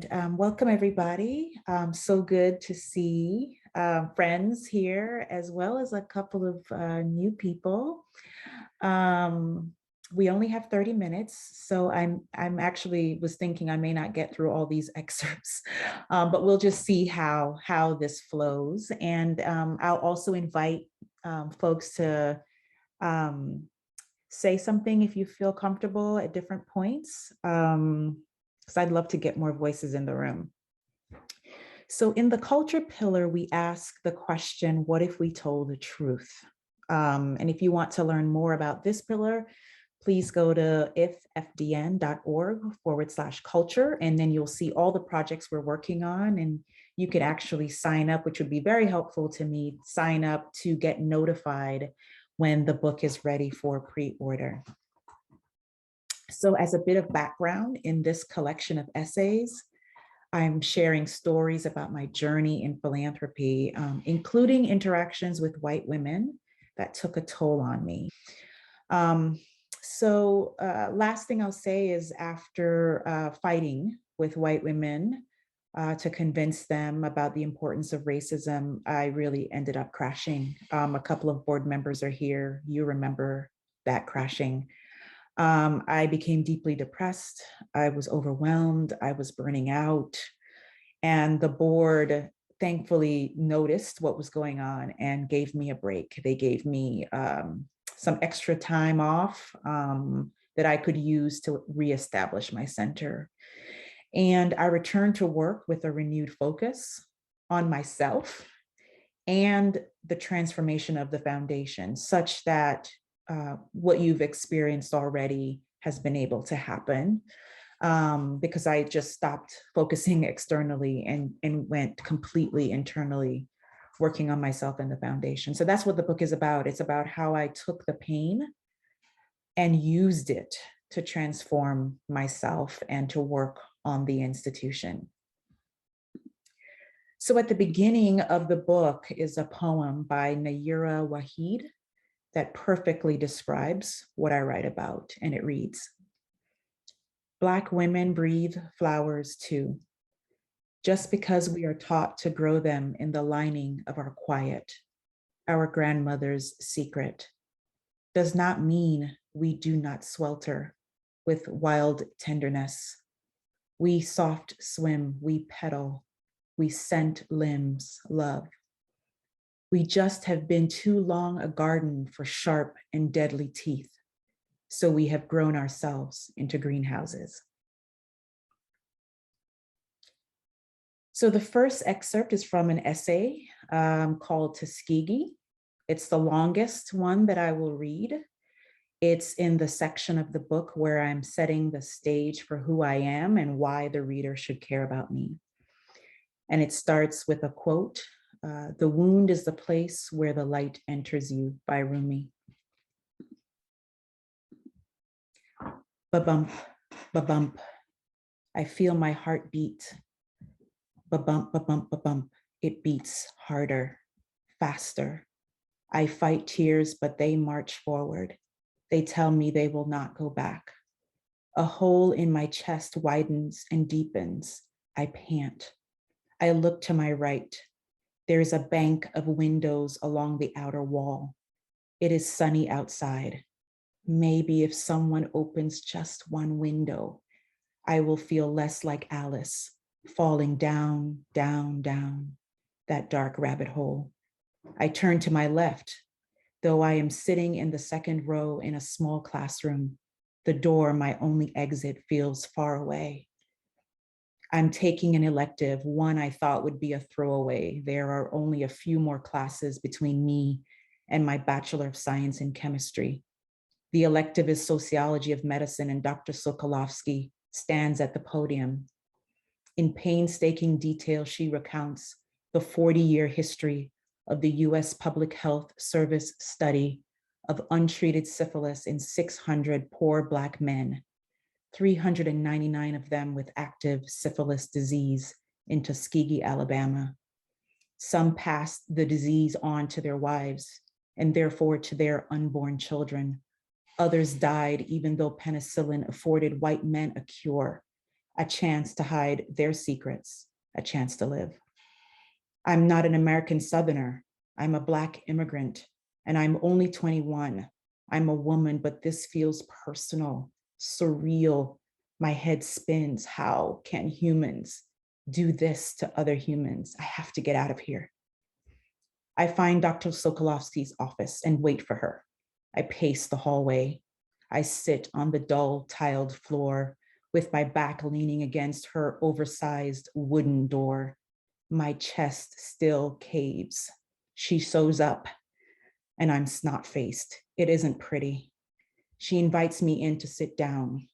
Welcome everybody. So good to see friends here, as well as a couple of new people. We only have 30 minutes, so I'm actually was thinking I may not get through all these excerpts, but we'll just see how this flows. And I'll also invite folks to say something if you feel comfortable at different points. Because I'd love to get more voices in the room. So in the culture pillar, we ask the question, what if we told the truth? And if you want to learn more about this pillar, please go to ifdn.org/culture, and then you'll see all the projects we're working on, and you could actually sign up, which would be very helpful to me, sign up to get notified when the book is ready for pre-order. So as a bit of background, in this collection of essays, I'm sharing stories about my journey in philanthropy, including interactions with white women that took a toll on me. Last thing I'll say is, after fighting with white women to convince them about the importance of racism, I really ended up crashing. A couple of board members are here. You remember that crashing. I became deeply depressed. I was overwhelmed. I was burning out. And the board thankfully noticed what was going on and gave me a break. They gave me some extra time off that I could use to reestablish my center. And I returned to work with a renewed focus on myself and the transformation of the foundation, such that what you've experienced already has been able to happen, because I just stopped focusing externally and went completely internally, working on myself and the foundation. So that's what the book is about. It's about how I took the pain and used it to transform myself and to work on the institution. So at the beginning of the book is a poem by Nayira Wahid that perfectly describes what I write about, and it reads, "Black women breathe flowers too. Just because we are taught to grow them in the lining of our quiet, our grandmother's secret, does not mean we do not swelter with wild tenderness. We soft swim, we petal, we scent limbs, love. We just have been too long a garden for sharp and deadly teeth, so we have grown ourselves into greenhouses." So the first excerpt is from an essay called Tuskegee. It's the longest one that I will read. It's in the section of the book where I'm setting the stage for who I am and why the reader should care about me. And it starts with a quote, "The wound is the place where the light enters you," by Rumi. Ba-bump, ba-bump. I feel my heart beat. Ba-bump, ba-bump, ba-bump. It beats harder, faster. I fight tears, but they march forward. They tell me they will not go back. A hole in my chest widens and deepens. I pant. I look to my right. There is a bank of windows along the outer wall. It is sunny outside. Maybe if someone opens just one window, I will feel less like Alice, falling down, down, down, that dark rabbit hole. I turn to my left, though I am sitting in the second row in a small classroom. The door, my only exit, feels far away. I'm taking an elective, one I thought would be a throwaway. There are only a few more classes between me and my Bachelor of Science in Chemistry. The elective is Sociology of Medicine, and Dr. Sokolovsky stands at the podium. In painstaking detail, she recounts the 40-year history of the US Public Health Service study of untreated syphilis in 600 poor Black men, 399 of them with active syphilis disease in Tuskegee, Alabama. Some passed the disease on to their wives and therefore to their unborn children. Others died even though penicillin afforded white men a cure. a chance to hide their secrets, a chance to live. I'm not an American Southerner. I'm a Black immigrant, and I'm only 21. I'm a woman, but this feels personal, surreal. My head spins. How can humans do this to other humans? I have to get out of here. I find Dr. Sokolovsky's office and wait for her. I pace the hallway. I sit on the dull tiled floor with my back leaning against her oversized wooden door. My chest still caves. She sews up and I'm snot-faced. It isn't pretty. She invites me in to sit down.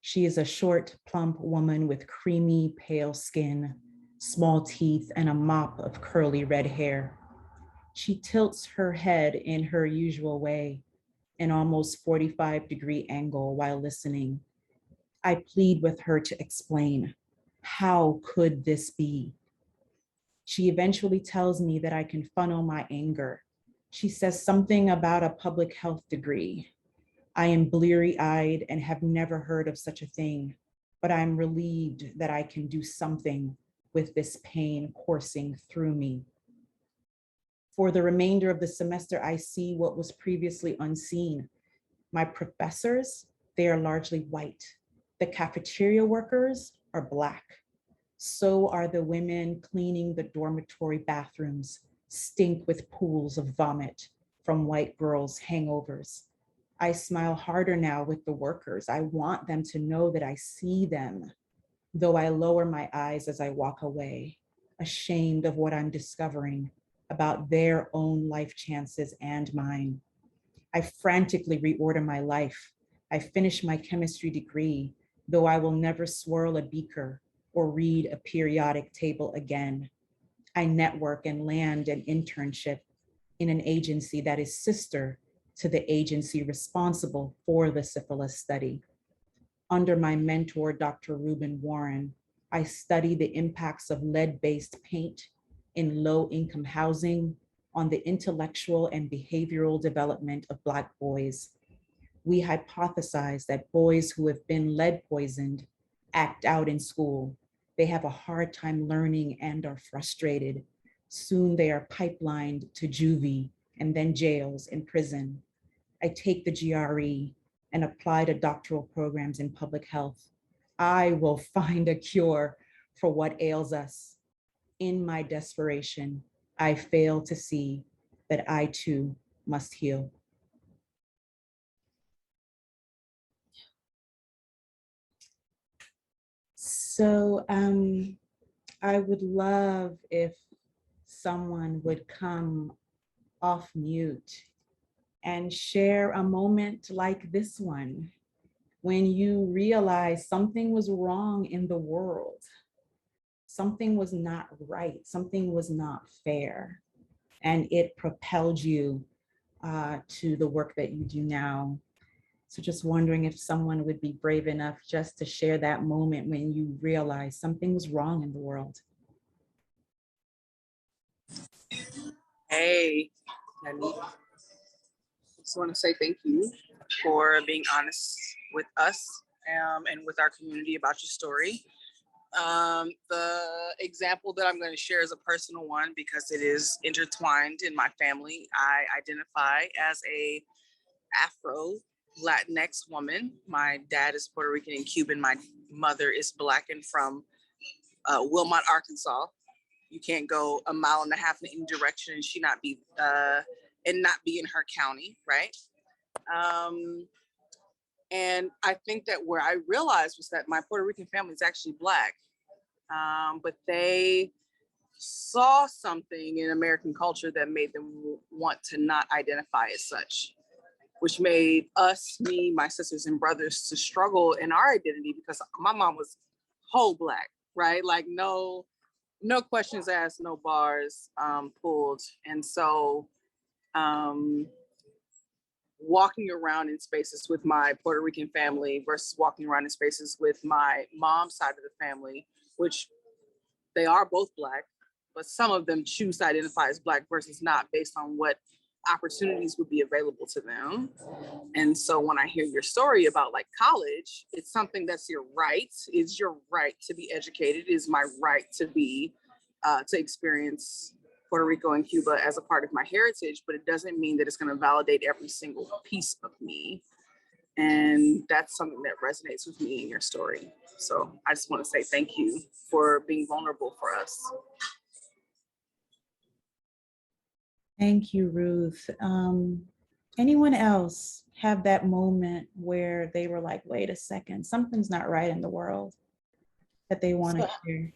She is a short, plump woman with creamy, pale skin, small teeth, and a mop of curly red hair. She tilts her head in her usual way, an almost 45-degree angle while listening. I plead with her to explain. How could this be? She eventually tells me that I can funnel my anger. She says something about a public health degree. I am bleary-eyed and have never heard of such a thing, but I'm relieved that I can do something with this pain coursing through me. For the remainder of the semester, I see what was previously unseen. My professors, they are largely white. The cafeteria workers are Black. So are the women cleaning the dormitory bathrooms, stink with pools of vomit from white girls' hangovers. I smile harder now with the workers. I want them to know that I see them, though I lower my eyes as I walk away, ashamed of what I'm discovering about their own life chances and mine. I frantically reorder my life. I finish my chemistry degree, though I will never swirl a beaker or read a periodic table again. I network and land an internship in an agency that is sister to the agency responsible for the syphilis study. Under my mentor, Dr. Reuben Warren, I study the impacts of lead-based paint in low-income housing on the intellectual and behavioral development of Black boys. We hypothesize that boys who have been lead poisoned act out in school. They have a hard time learning and are frustrated. Soon they are pipelined to juvie and then jails and prison. I take the GRE and apply to doctoral programs in public health. I will find a cure for what ails us. In my desperation, I fail to see that I too must heal. So I would love if someone would come off mute and share a moment like this one, when you realize something was wrong in the world, something was not right, something was not fair, and it propelled you to the work that you do now. So just wondering if someone would be brave enough just to share that moment when you realize something was wrong in the world. Hey, Yanique. I just want to say thank you for being honest with us and with our community about your story. The example that I'm going to share is a personal one because it is intertwined in my family. I identify as a Afro Latinx woman. My dad is Puerto Rican and Cuban. My mother is Black and from Wilmot, Arkansas. You can't go a mile and a half in any direction and she not be in her county, right? And I think that where I realized was that my Puerto Rican family is actually Black, but they saw something in American culture that made them want to not identify as such, which made us, me, my sisters and brothers, to struggle in our identity because my mom was whole Black, right? Like no questions asked, no bars pulled. And so walking around in spaces with my Puerto Rican family versus walking around in spaces with my mom's side of the family, which they are both Black, but some of them choose to identify as Black versus not based on what opportunities would be available to them. And so when I hear your story about like college, it's something that's your right. It's your right to be educated. It is my right to be, to experience Puerto Rico and Cuba as a part of my heritage, but it doesn't mean that it's going to validate every single piece of me. And that's something that resonates with me in your story. So I just want to say thank you for being vulnerable for us. Thank you, Ruth. Anyone else have that moment where they were like, wait a second, something's not right in the world that they want to share?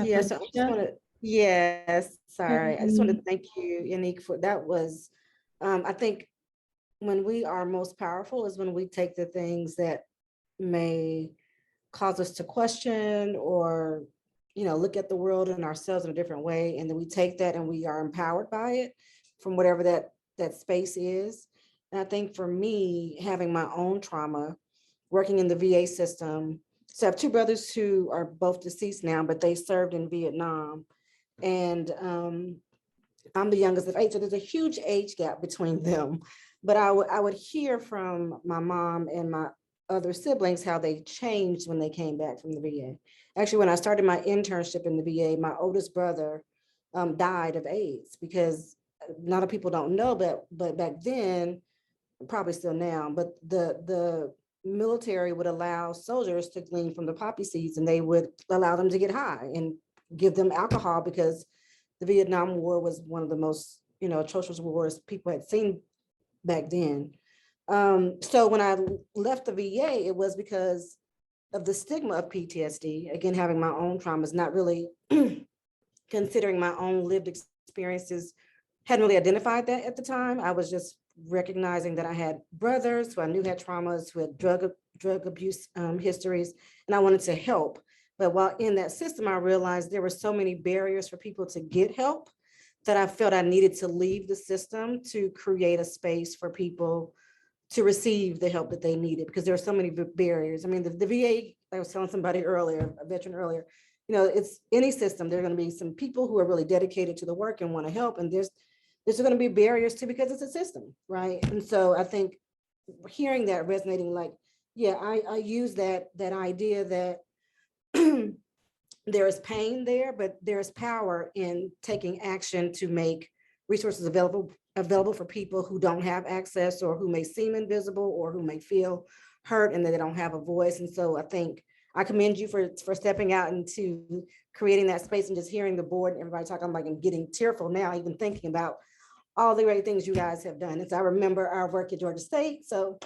Yes, I just want to, yes, sorry. I just want to thank you, Yanique, for that was, I think when we are most powerful is when we take the things that may cause us to question or, look at the world and ourselves in a different way. And then we take that and we are empowered by it from whatever that space is. And I think for me, having my own trauma, working in the VA system, so I have two brothers who are both deceased now, but they served in Vietnam. And I'm the youngest of 8, so there's a huge age gap between them. But I would hear from my mom and my other siblings how they changed when they came back from the VA. Actually, when I started my internship in the VA, my oldest brother died of AIDS, because a lot of people don't know, but back then, probably still now, but the military would allow soldiers to glean from the poppy seeds, and they would allow them to get high and give them alcohol, because the Vietnam War was one of the most, atrocious wars people had seen back then. So when I left the VA, it was because of the stigma of PTSD. Again, having my own traumas, not really considering my own lived experiences, hadn't really identified that at the time. I was just recognizing that I had brothers who I knew had traumas, who had drug abuse histories, and I wanted to help. But while in that system, I realized there were so many barriers for people to get help that I felt I needed to leave the system to create a space for people to receive the help that they needed, because there are so many barriers. I mean, the VA, I was telling somebody earlier, a veteran earlier, it's any system, there are going to be some people who are really dedicated to the work and want to help, and there's going to be barriers too, because it's a system, right? And so I think hearing that resonating, like, yeah, I use that idea that there is pain there, but there is power in taking action to make resources available for people who don't have access, or who may seem invisible, or who may feel hurt and that they don't have a voice. And so I think I commend you for stepping out into creating that space, and just hearing the board and everybody talking. I'm like, I'm getting tearful now, even thinking about all the great things you guys have done. And so I remember our work at Georgia State. So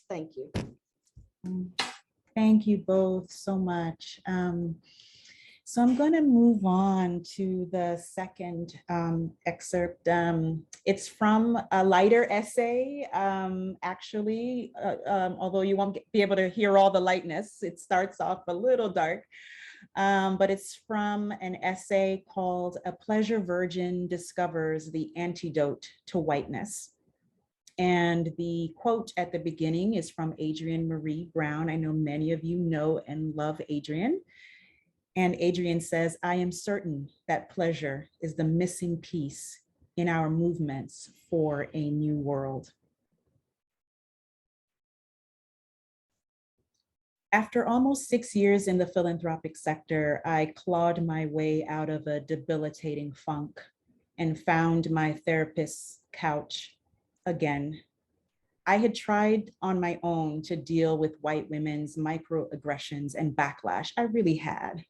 thank you. Thank you both so much. So I'm going to move on to the second excerpt. It's from a lighter essay, actually, although you won't be able to hear all the lightness. It starts off a little dark, but it's from an essay called "A Pleasure Virgin Discovers the Antidote to Whiteness." And the quote at the beginning is from Adrienne Marie Brown. I know many of you know and love Adrienne. And Adrienne says, "I am certain that pleasure is the missing piece in our movements for a new world." After almost 6 years in the philanthropic sector, I clawed my way out of a debilitating funk and found my therapist's couch again. I had tried on my own to deal with white women's microaggressions and backlash. I really had.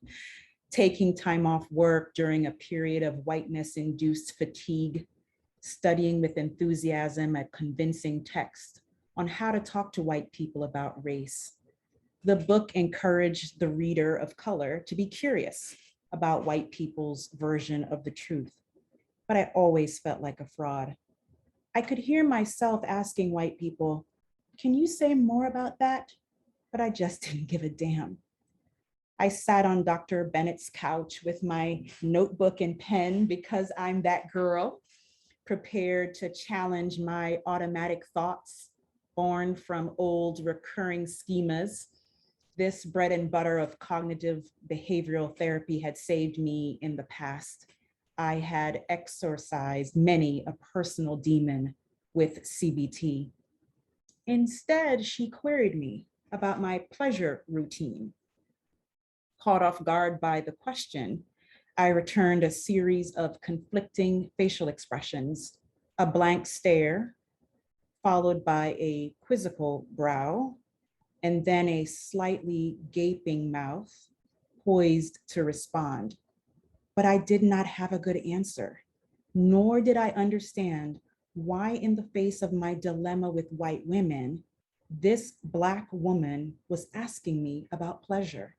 Taking time off work during a period of whiteness-induced fatigue, studying with enthusiasm a convincing text on how to talk to white people about race. The book encouraged the reader of color to be curious about white people's version of the truth, but I always felt like a fraud. I could hear myself asking white people, "Can you say more about that?" But I just didn't give a damn. I sat on Dr. Bennett's couch with my notebook and pen, because I'm that girl, prepared to challenge my automatic thoughts born from old recurring schemas. This bread and butter of cognitive behavioral therapy had saved me in the past. I had exorcised many a personal demon with CBT. Instead, she queried me about my pleasure routine. Caught off guard by the question, I returned a series of conflicting facial expressions, a blank stare, followed by a quizzical brow, and then a slightly gaping mouth, poised to respond. But I did not have a good answer, nor did I understand why, in the face of my dilemma with white women, this Black woman was asking me about pleasure.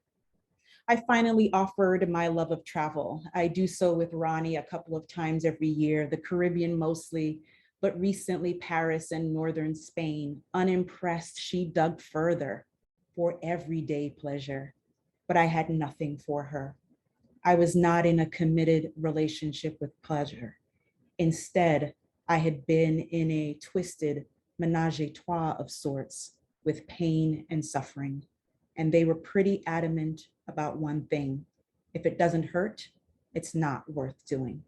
I finally offered my love of travel. I do so with Ronnie a couple of times every year, the Caribbean mostly, but recently Paris and northern Spain. Unimpressed, she dug further for everyday pleasure, but I had nothing for her. I was not in a committed relationship with pleasure. Instead, I had been in a twisted menage a trois of sorts with pain and suffering. And they were pretty adamant about one thing: if it doesn't hurt, it's not worth doing.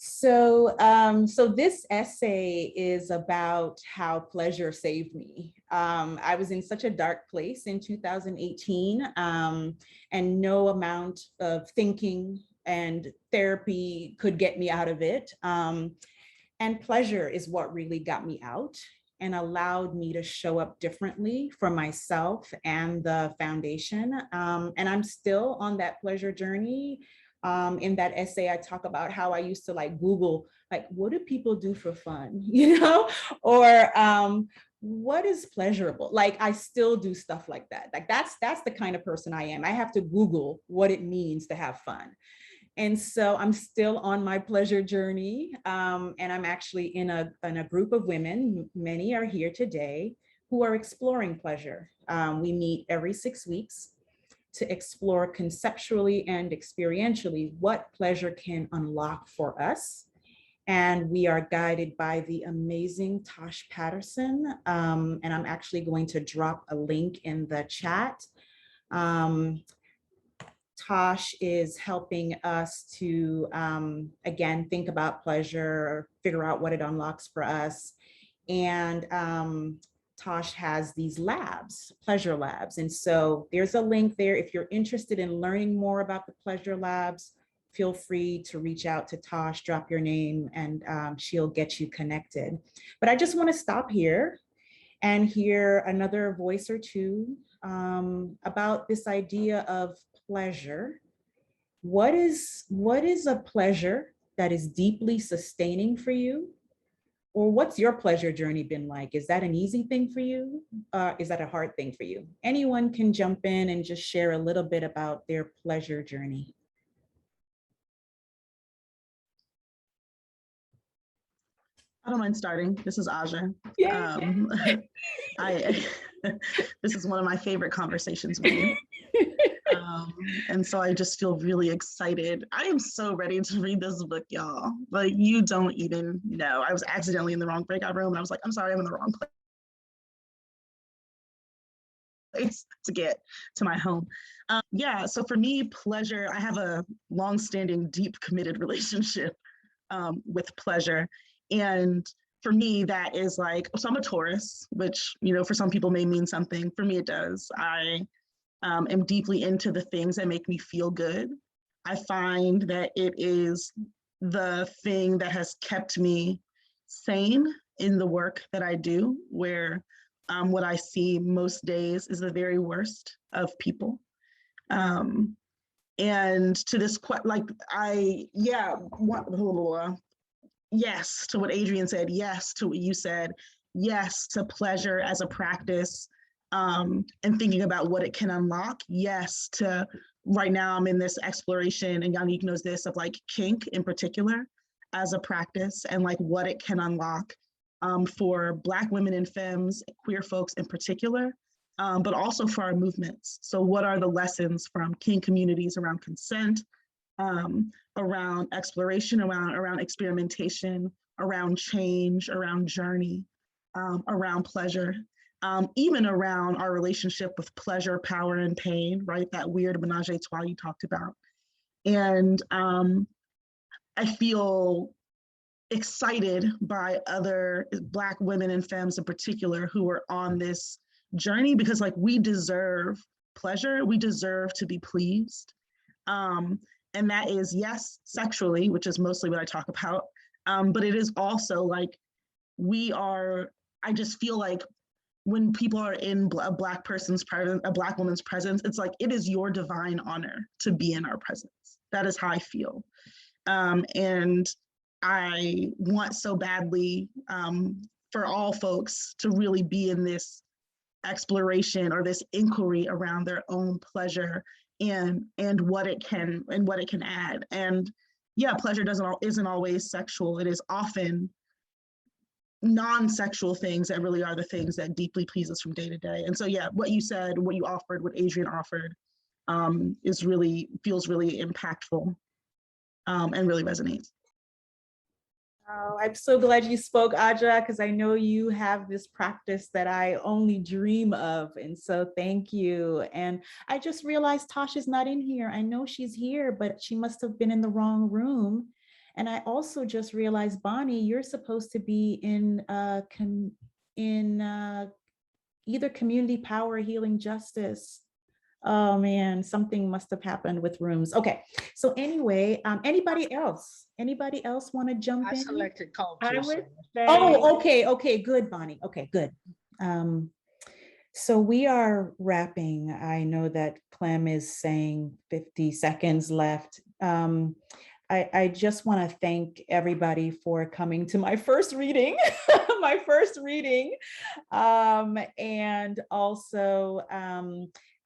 So this essay is about how pleasure saved me. I was in such a dark place in 2018, and no amount of thinking and therapy could get me out of it. And pleasure is what really got me out and allowed me to show up differently for myself and the foundation. And I'm still on that pleasure journey. In that essay, I talk about how I used to like Google, like, what do people do for fun, you know? Or what is pleasurable? Like, I still do stuff like that. Like, that's the kind of person I am. I have to Google what it means to have fun. And so I'm still on my pleasure journey. And I'm actually in a group of women, many are here today, who are exploring pleasure. We meet every 6 weeks to explore conceptually and experientially what pleasure can unlock for us. And we are guided by the amazing Tosh Patterson. And I'm actually going to drop a link in the chat. Tosh is helping us to, again, think about pleasure, figure out what it unlocks for us. And Tosh has these labs, pleasure labs. And so there's a link there. If you're interested in learning more about the pleasure labs, feel free to reach out to Tosh, drop your name, and she'll get you connected. But I just want to stop here and hear another voice or two about this idea of pleasure. What is a pleasure that is deeply sustaining for you? Or what's your pleasure journey been like? Is that an easy thing for you? Is that a hard thing for you? Anyone can jump in and just share a little bit about their pleasure journey. I don't mind starting. This is Aja. This is one of my favorite conversations with you. And so I just feel really excited. I am so ready to read this book, y'all. Like, you don't even know. I was accidentally in the wrong breakout room and I was like, I'm sorry, I'm in the wrong place to get to my home. Yeah, so for me, pleasure, I have a long-standing, deep, committed relationship with pleasure. And for me, that is like, so I'm a Taurus, which, you know, for some people may mean something. For me, it does. I am deeply into the things that make me feel good. I find that it is the thing that has kept me sane in the work that I do, where what I see most days is the very worst of people. And to this, yes to what Adrienne said, yes to what you said, yes to pleasure as a practice, and thinking about what it can unlock. Yes to, right now I'm in this exploration, and Yanique knows this, of like kink in particular as a practice, and like what it can unlock for Black women and femmes, queer folks in particular, but also for our movements. So what are the lessons from kink communities around consent, around exploration, around experimentation, around change, around journey, around pleasure, even around our relationship with pleasure, power, and pain, right? That weird menage a trois you talked about. And I feel excited by other Black women and femmes in particular who are on this journey, because like we deserve pleasure, we deserve to be pleased. And that is, yes, sexually, which is mostly what I talk about, but it is also like I just feel like when people are in a Black person's presence, a Black woman's presence, it's like, it is your divine honor to be in our presence. That is how I feel. And I want so badly for all folks to really be in this exploration or this inquiry around their own pleasure and what it can add. And yeah, pleasure isn't always sexual. It is often non-sexual things that really are the things that deeply please us from day to day. And so yeah, what you said, what you offered, what Adrienne offered feels really impactful and really resonates. Oh, I'm so glad you spoke, Aja, because I know you have this practice that I only dream of. And so thank you. And I just realized Tasha's not in here. I know she's here, but she must have been in the wrong room. And I also just realized, Bonnie, you're supposed to be in either community power or healing justice. Oh man, something must have happened with rooms. Okay, so anyway, anybody else want to jump in? I selected culture. Oh, okay, good, Bonnie. Okay, good. So we are wrapping. I know that Clem is saying 50 seconds left. I just want to thank everybody for coming to my first reading, and also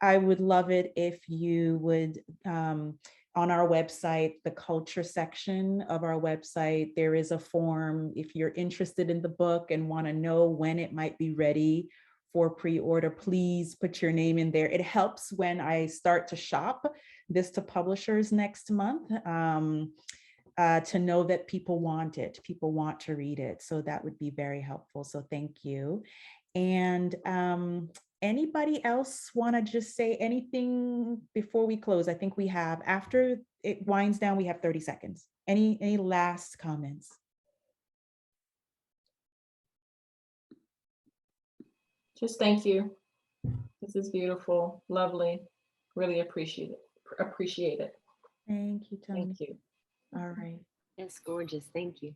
I would love it if you would, on our website, the culture section of our website, there is a form. If you're interested in the book and want to know when it might be ready for pre-order, please put your name in there. It helps when I start to shop this to publishers next month, to know that people want it, people want to read it. So that would be very helpful. So thank you. And anybody else want to just say anything before we close? I think we have, after it winds down, we have 30 seconds. Any last comments? Just thank you. This is beautiful, lovely. Really appreciate it. Thank you, Tony. Thank you. All right. That's gorgeous. Thank you.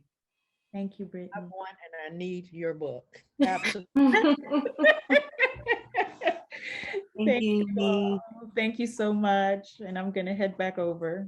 Thank you, Brittany. I want and I need your book. Absolutely. Thank you. Thank you so much. And I'm going to head back over.